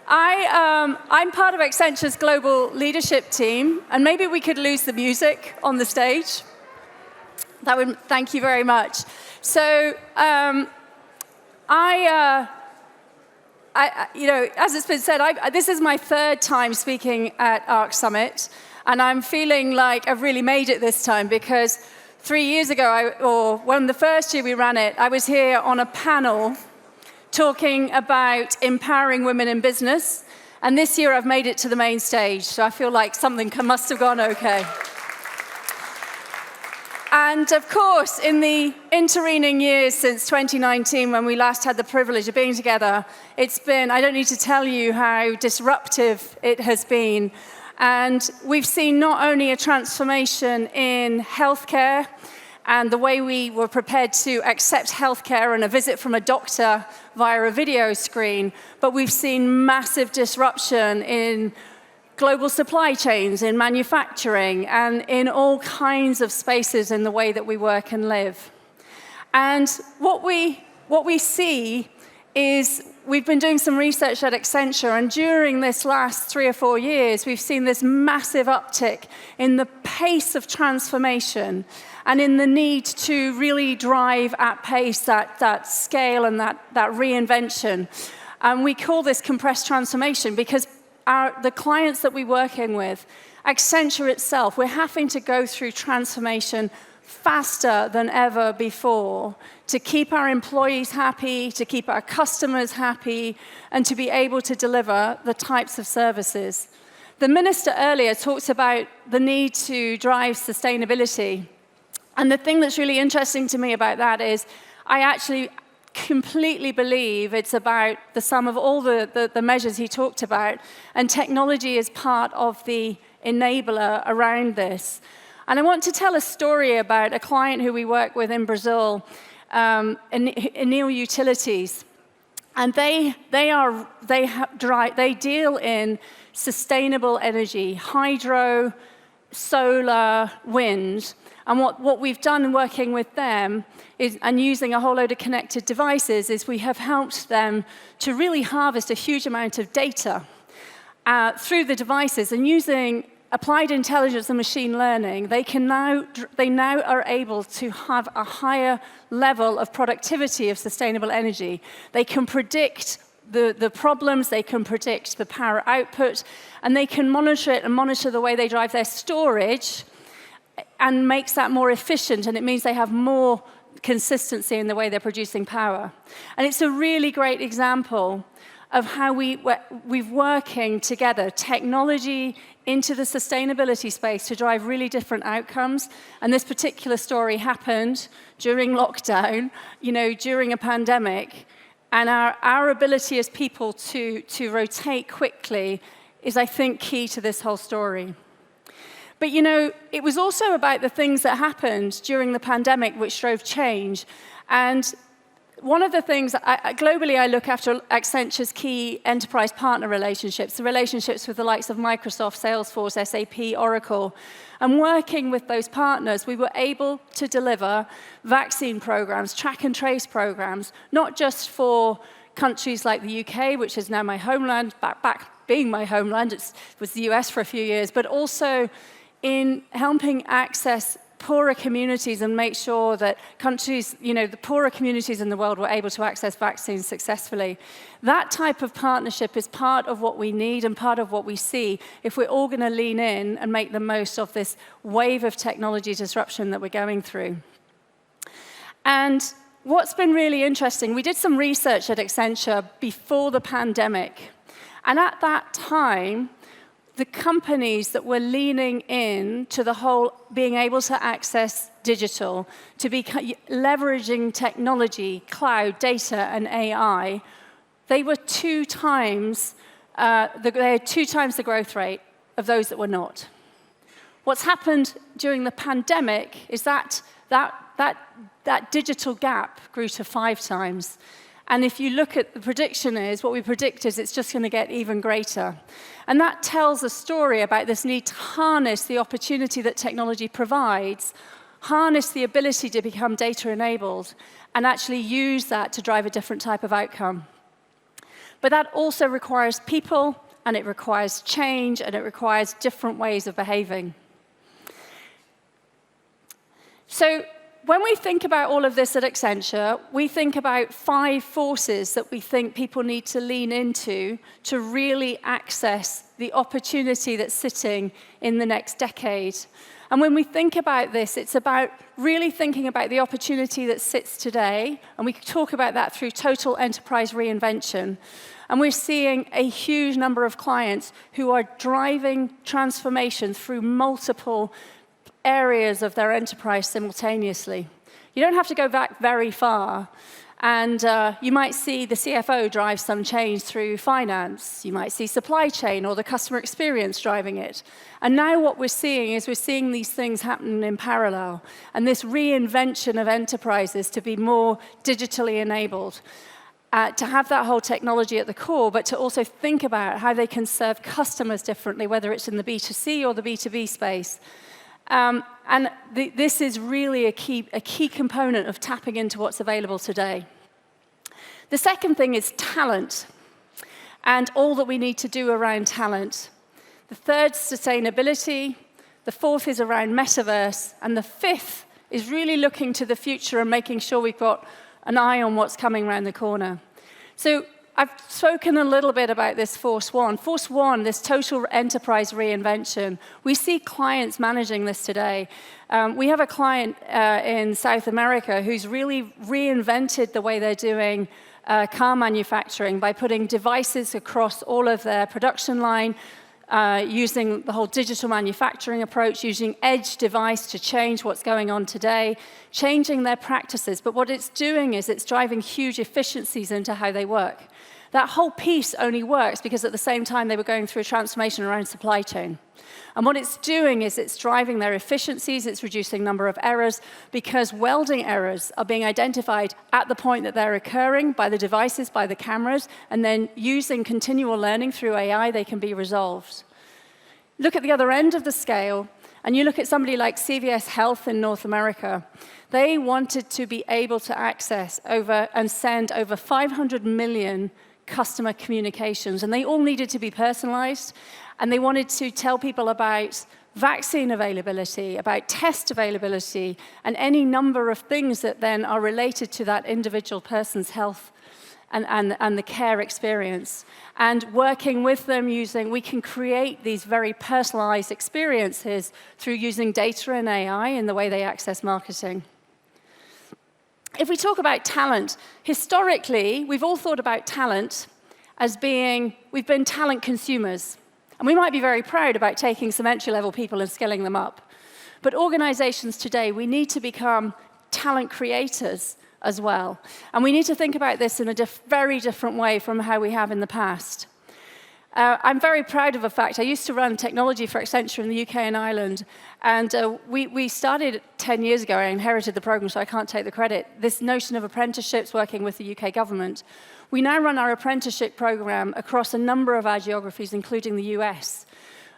I'm part of Accenture's global leadership team, and maybe we could lose the music on the stage. Thank you very much. So, as it's been said, this is my third time speaking at ARC Summit, and I'm feeling like I've really made it this time because 3 years ago, or when the first year we ran it, I was here on a panel talking about empowering women in business, and this year I've made it to the main stage, so I feel like something must have gone okay. And of course, in the intervening years since 2019, when we last had the privilege of being together, it's been, I don't need to tell you how disruptive it has been. And we've seen not only a transformation in healthcare and the way we were prepared to accept healthcare and a visit from a doctor via a video screen, but we've seen massive disruption in global supply chains, in manufacturing, and in all kinds of spaces in the way that we work and live. And what we see is we've been doing some research at Accenture, and during this last 3 or 4 years, we've seen this massive uptick in the pace of transformation and in the need to really drive at pace that scale and that reinvention. And we call this compressed transformation because the clients that we're working with, Accenture itself, we're having to go through transformation faster than ever before to keep our employees happy, to keep our customers happy, and to be able to deliver the types of services. The minister earlier talked about the need to drive sustainability. And the thing that's really interesting to me about that is I actually completely believe it's about the sum of all the measures he talked about, and technology is part of the enabler around this. And I want to tell a story about a client who we work with in Brazil, Enel Utilities. And they deal in sustainable energy, hydro, solar, wind. And what we've done working with them is, and using a whole load of connected devices, is we have helped them to really harvest a huge amount of data through the devices. And using applied intelligence and machine learning, they now are able to have a higher level of productivity of sustainable energy. They can predict the problems, they can predict the power output, and they can monitor it and monitor the way they drive their storage, and makes that more efficient, and it means they have more consistency in the way they're producing power. And it's a really great example of how we've working together, technology into the sustainability space to drive really different outcomes. And this particular story happened during lockdown, during a pandemic. And our ability as people to rotate quickly is, I think, key to this whole story. But it was also about the things that happened during the pandemic which drove change. And one of the things, globally, I look after Accenture's key enterprise partner relationships, the relationships with the likes of Microsoft, Salesforce, SAP, Oracle. And working with those partners, we were able to deliver vaccine programs, track and trace programs, not just for countries like the UK, which is now my homeland, back being my homeland, it was the US for a few years, but also in helping access poorer communities and make sure that countries, the poorer communities in the world were able to access vaccines successfully. That type of partnership is part of what we need and part of what we see if we're all going to lean in and make the most of this wave of technology disruption that we're going through. And what's been really interesting, we did some research at Accenture before the pandemic. And at that time, the companies that were leaning in to the whole being able to access digital, to be leveraging technology, cloud, data, and AI, they were 2 times, they had 2 times the growth rate of those that were not. What's happened during the pandemic is that digital gap grew to 5 times. And if you look at the prediction is, what we predict is it's just going to get even greater. And that tells a story about this need to harness the opportunity that technology provides, harness the ability to become data-enabled, and actually use that to drive a different type of outcome. But that also requires people, and it requires change, and it requires different ways of behaving. So when we think about all of this at Accenture, we think about 5 forces that we think people need to lean into to really access the opportunity that's sitting in the next decade. And when we think about this, it's about really thinking about the opportunity that sits today, and we talk about that through total enterprise reinvention. And we're seeing a huge number of clients who are driving transformation through multiple areas of their enterprise simultaneously. You don't have to go back very far, and you might see the CFO drive some change through finance. You might see supply chain or the customer experience driving it. And now what we're seeing is we're seeing these things happen in parallel, and this reinvention of enterprises to be more digitally enabled, to have that whole technology at the core, but to also think about how they can serve customers differently, whether it's in the B2C or the B2B space. This is really a key component of tapping into what's available today. The second thing is talent, and all that we need to do around talent. The third, sustainability. The fourth is around metaverse. And the fifth is really looking to the future and making sure we've got an eye on what's coming around the corner. So I've spoken a little bit about this Force 1. Force 1, this total enterprise reinvention. We see clients managing this today. We have a client in South America who's really reinvented the way they're doing car manufacturing by putting devices across all of their production line, using the whole digital manufacturing approach, using edge device to change what's going on today, changing their practices. But what it's doing is it's driving huge efficiencies into how they work. That whole piece only works because at the same time they were going through a transformation around supply chain. And what it's doing is it's driving their efficiencies, it's reducing number of errors, because welding errors are being identified at the point that they're occurring by the devices, by the cameras, and then using continual learning through AI, they can be resolved. Look at the other end of the scale, and you look at somebody like CVS Health in North America. They wanted to be able to access and send over 500 million customer communications, and they all needed to be personalized, and they wanted to tell people about vaccine availability, about test availability, and any number of things that then are related to that individual person's health and the care experience. And working with them we can create these very personalized experiences through using data and AI in the way they access marketing. If we talk about talent, historically, we've all thought about talent as we've been talent consumers. And we might be very proud about taking some entry-level people and skilling them up. But organizations today, we need to become talent creators as well. And we need to think about this in a very different way from how we have in the past. I'm very proud of a fact. I used to run technology for Accenture in the UK and Ireland, and we started 10 years ago. I inherited the program, so I can't take the credit. This notion of apprenticeships working with the UK government. We now run our apprenticeship program across a number of our geographies, including the US.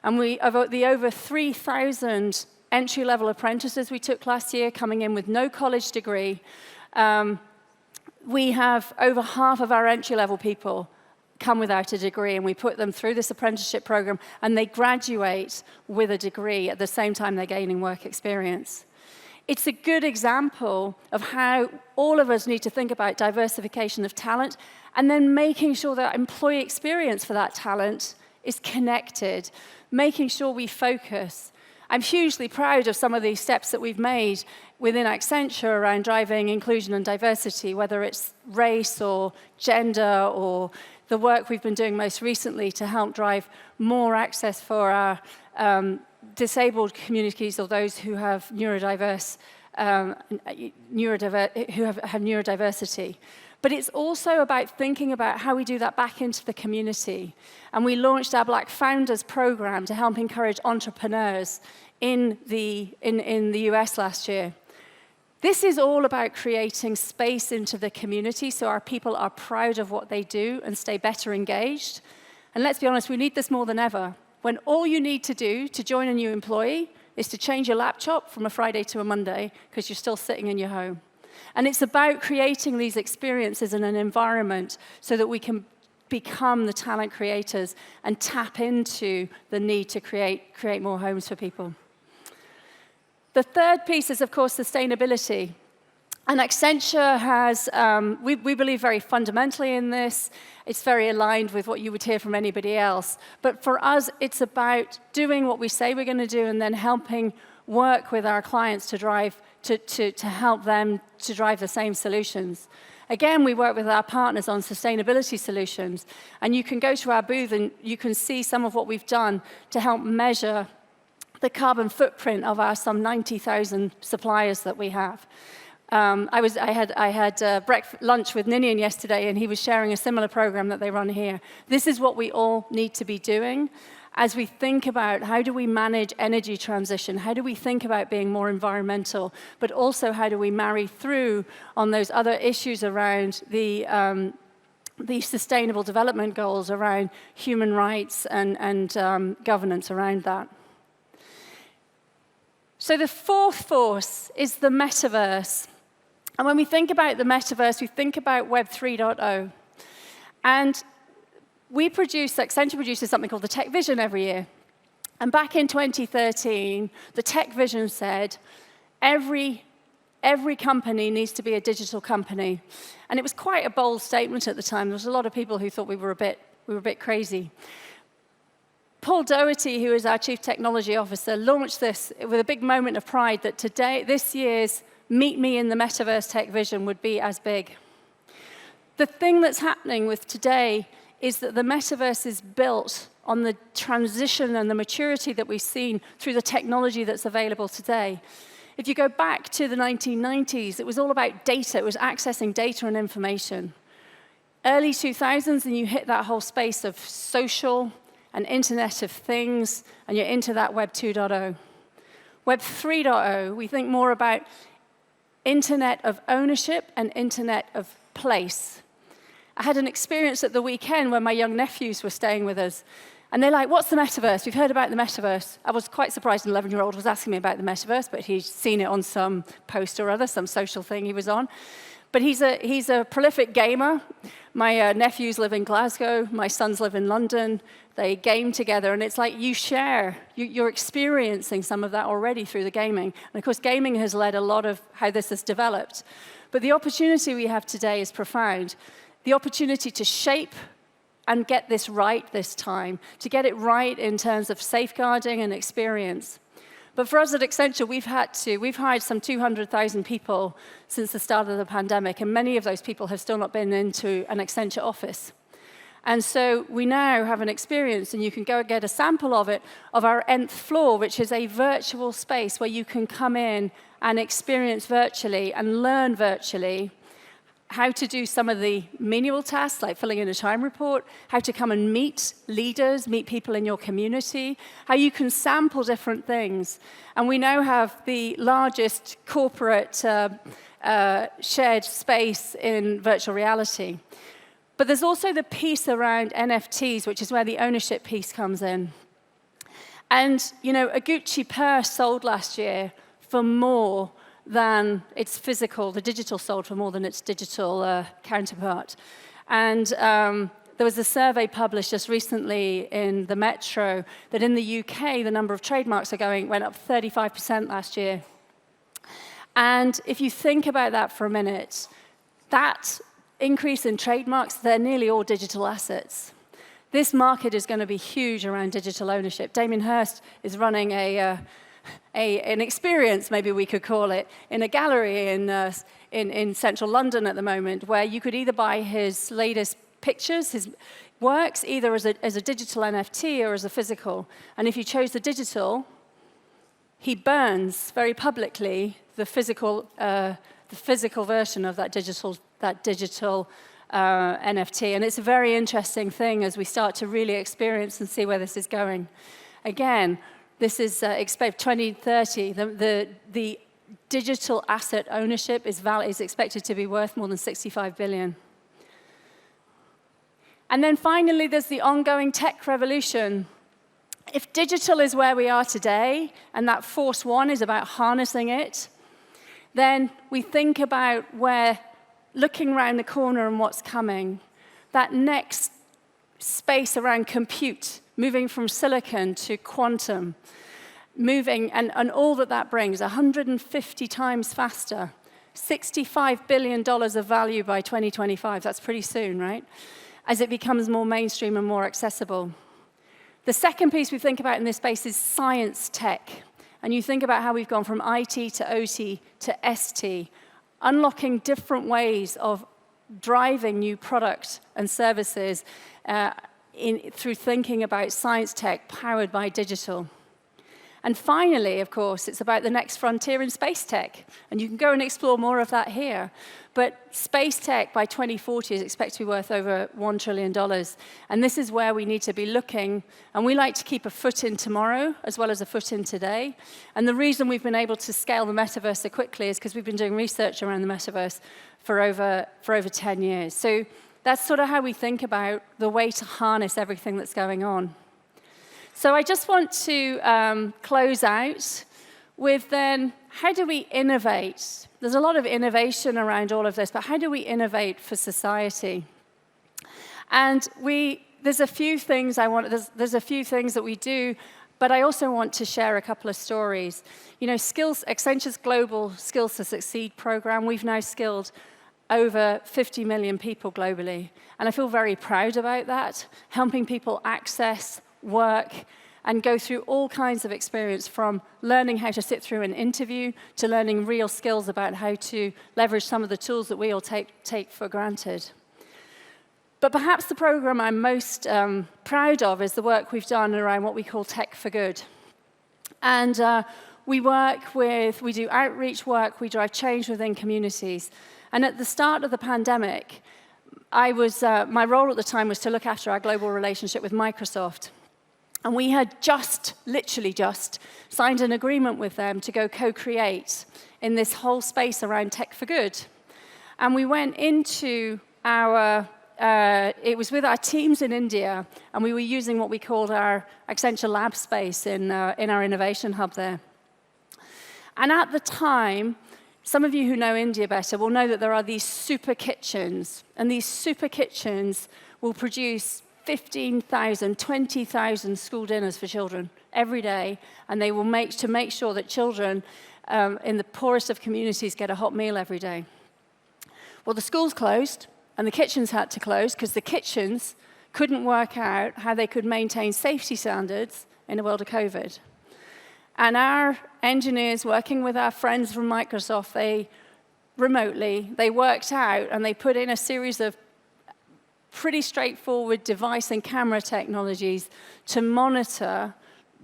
And of the over 3,000 entry-level apprentices we took last year, coming in with no college degree, we have over half of our entry-level people come without a degree, and we put them through this apprenticeship program, and they graduate with a degree at the same time they're gaining work experience. It's a good example of how all of us need to think about diversification of talent, and then making sure that employee experience for that talent is connected, making sure we focus. I'm hugely proud of some of these steps that we've made within Accenture around driving inclusion and diversity, whether it's race or gender or the work we've been doing most recently to help drive more access for our disabled communities or those who have neurodiversity. But it's also about thinking about how we do that back into the community. And we launched our Black Founders program to help encourage entrepreneurs in the US last year. This is all about creating space into the community so our people are proud of what they do and stay better engaged. And let's be honest, we need this more than ever. When all you need to do to join a new employee is to change your laptop from a Friday to a Monday because you're still sitting in your home. And it's about creating these experiences in an environment so that we can become the talent creators and tap into the need to create more homes for people. The third piece is, of course, sustainability. And Accenture has, we believe very fundamentally in this. It's very aligned with what you would hear from anybody else. But for us, it's about doing what we say we're going to do and then helping work with our clients to help them to drive the same solutions. Again, we work with our partners on sustainability solutions. And you can go to our booth and you can see some of what we've done to help measure the carbon footprint of our some 90,000 suppliers that we have. I had lunch with Ninian yesterday, and he was sharing a similar program that they run here. This is what we all need to be doing as we think about how do we manage energy transition, how do we think about being more environmental, but also how do we marry through on those other issues around the sustainable development goals around human rights and governance around that. So the fourth force is the metaverse. And when we think about the metaverse, we think about Web 3.0. And Accenture produces something called the Tech Vision every year. And back in 2013, the Tech Vision said, every company needs to be a digital company. And it was quite a bold statement at the time. There was a lot of people who thought we were a bit crazy. Paul Doherty, who is our Chief Technology Officer, launched this with a big moment of pride that this year's Meet Me in the Metaverse Tech Vision would be as big. The thing that's happening with today is that the metaverse is built on the transition and the maturity that we've seen through the technology that's available today. If you go back to the 1990s, it was all about data. It was accessing data and information. Early 2000s, and you hit that whole space of social and Internet of Things, and you're into that Web 2.0. Web 3.0, we think more about Internet of ownership and Internet of place. I had an experience at the weekend where my young nephews were staying with us, and they're like, what's the metaverse? We've heard about the metaverse. I was quite surprised an 11-year-old was asking me about the metaverse, but he'd seen it on some post or other, some social thing he was on. But he's a prolific gamer. My nephews live in Glasgow. My sons live in London. They game together, and it's like you share. You're experiencing some of that already through the gaming. And of course, gaming has led a lot of how this has developed. But the opportunity we have today is profound. The opportunity to shape and get this right this time, to get it right in terms of safeguarding and experience. But for us at Accenture, we've hired some 200,000 people since the start of the pandemic, and many of those people have still not been into an Accenture office. And so we now have an experience, and you can go and get a sample of it, of our nth floor, which is a virtual space where you can come in and experience virtually and learn virtually how to do some of the menial tasks, like filling in a time report, how to come and meet leaders, meet people in your community, how you can sample different things. And we now have the largest corporate shared space in virtual reality. But there's also the piece around NFTs, which is where the ownership piece comes in. And, you know, a Gucci purse sold last year for more than its physical, the digital sold for more than its digital counterpart. And there was a survey published just recently in the Metro that in the UK, the number of trademarks went up 35% last year. And if you think about that for a minute, that increase in trademarks, they're nearly all digital assets. This market is going to be huge around digital ownership. Damien Hirst is running an experience, maybe we could call it, in a gallery in central London at the moment, where you could either buy his latest pictures, his works, either as a digital NFT or as a physical. And if you chose the digital, he burns very publicly the physical version of that digital NFT. And it's a very interesting thing as we start to really experience and see where this is going. Again, this is 2030. The digital asset ownership is expected to be worth more than $65 billion. And then finally, there's the ongoing tech revolution. If digital is where we are today, and that force one is about harnessing it, then we think about where, looking around the corner and what's coming, that next space around compute, moving from silicon to quantum, moving, and all that brings, 150 times faster, $65 billion of value by 2025. That's pretty soon, right? As it becomes more mainstream and more accessible. The second piece we think about in this space is science tech. And you think about how we've gone from IT to OT to ST, unlocking different ways of driving new products and services through thinking about science tech powered by digital. And finally, of course, it's about the next frontier in space tech. And you can go and explore more of that here. But space tech by 2040 is expected to be worth over $1 trillion. And this is where we need to be looking. And we like to keep a foot in tomorrow as well as a foot in today. And the reason we've been able to scale the metaverse so quickly is because we've been doing research around the metaverse for over 10 years. So that's sort of how we think about the way to harness everything that's going on. So I just want to close out with then, how do we innovate? There's a lot of innovation around all of this, but how do we innovate for society? And there's a few things there's a few things that we do, but I also want to share a couple of stories. You know, Accenture's Global Skills to Succeed program, we've now skilled over 50 million people globally. And I feel very proud about that, helping people access work, and go through all kinds of experience, from learning how to sit through an interview to learning real skills about how to leverage some of the tools that we all take for granted. But perhaps the program I'm most proud of is the work we've done around what we call Tech for Good. And we do outreach work, we drive change within communities. And at the start of the pandemic, my role at the time was to look after our global relationship with Microsoft. And we had literally just, signed an agreement with them to go co-create in this whole space around Tech for Good. And we went into it was with our teams in India, and we were using what we called our Accenture Lab space in our innovation hub there. And at the time, some of you who know India better will know that there are these super kitchens, and these super kitchens will produce 15,000, 20,000 school dinners for children every day, and they will make sure that children in the poorest of communities get a hot meal every day. Well, the schools closed, and the kitchens had to close because the kitchens couldn't work out how they could maintain safety standards in a world of COVID. And our engineers, working with our friends from Microsoft, they worked out, and they put in a series of pretty straightforward device and camera technologies to monitor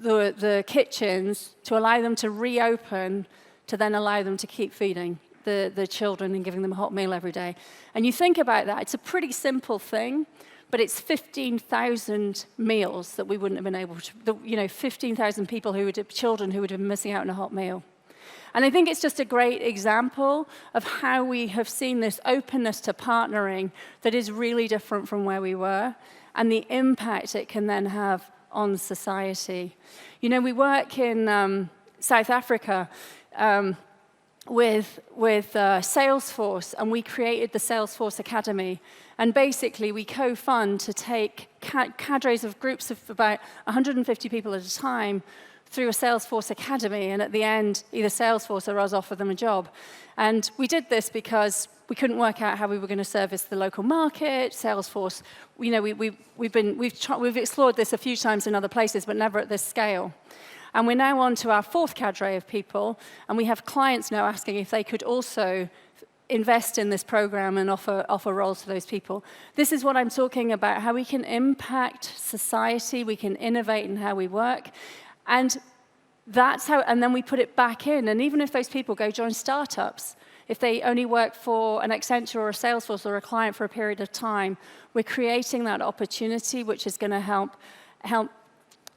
the kitchens, to allow them to reopen, to then allow them to keep feeding the children and giving them a hot meal every day. And you think about that, it's a pretty simple thing, but it's 15,000 meals that we wouldn't have been able to, 15,000 children who would have been missing out on a hot meal. And I think it's just a great example of how we have seen this openness to partnering that is really different from where we were, and the impact it can then have on society. You know, we work in South Africa with Salesforce, and we created the Salesforce Academy. And basically, we co-fund to take cadres of groups of about 150 people at a time through a Salesforce Academy, and at the end, either Salesforce or us offer them a job. And we did this because we couldn't work out how we were going to service the local market. Salesforce, we've explored this a few times in other places, but never at this scale. And we're now on to our fourth cadre of people, and we have clients now asking if they could also invest in this program and offer roles to those people. This is what I'm talking about, how we can impact society, we can innovate in how we work. And then we put it back in. And even if those people go join startups, if they only work for an Accenture or a Salesforce or a client for a period of time, we're creating that opportunity, which is going to help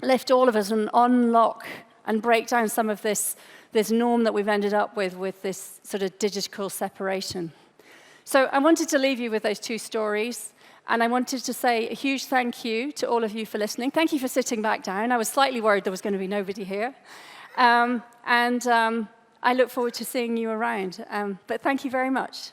lift all of us and unlock and break down some of this norm that we've ended up with this sort of digital separation. So I wanted to leave you with those two stories. And I wanted to say a huge thank you to all of you for listening. Thank you for sitting back down. I was slightly worried there was going to be nobody here. I look forward to seeing you around. But thank you very much.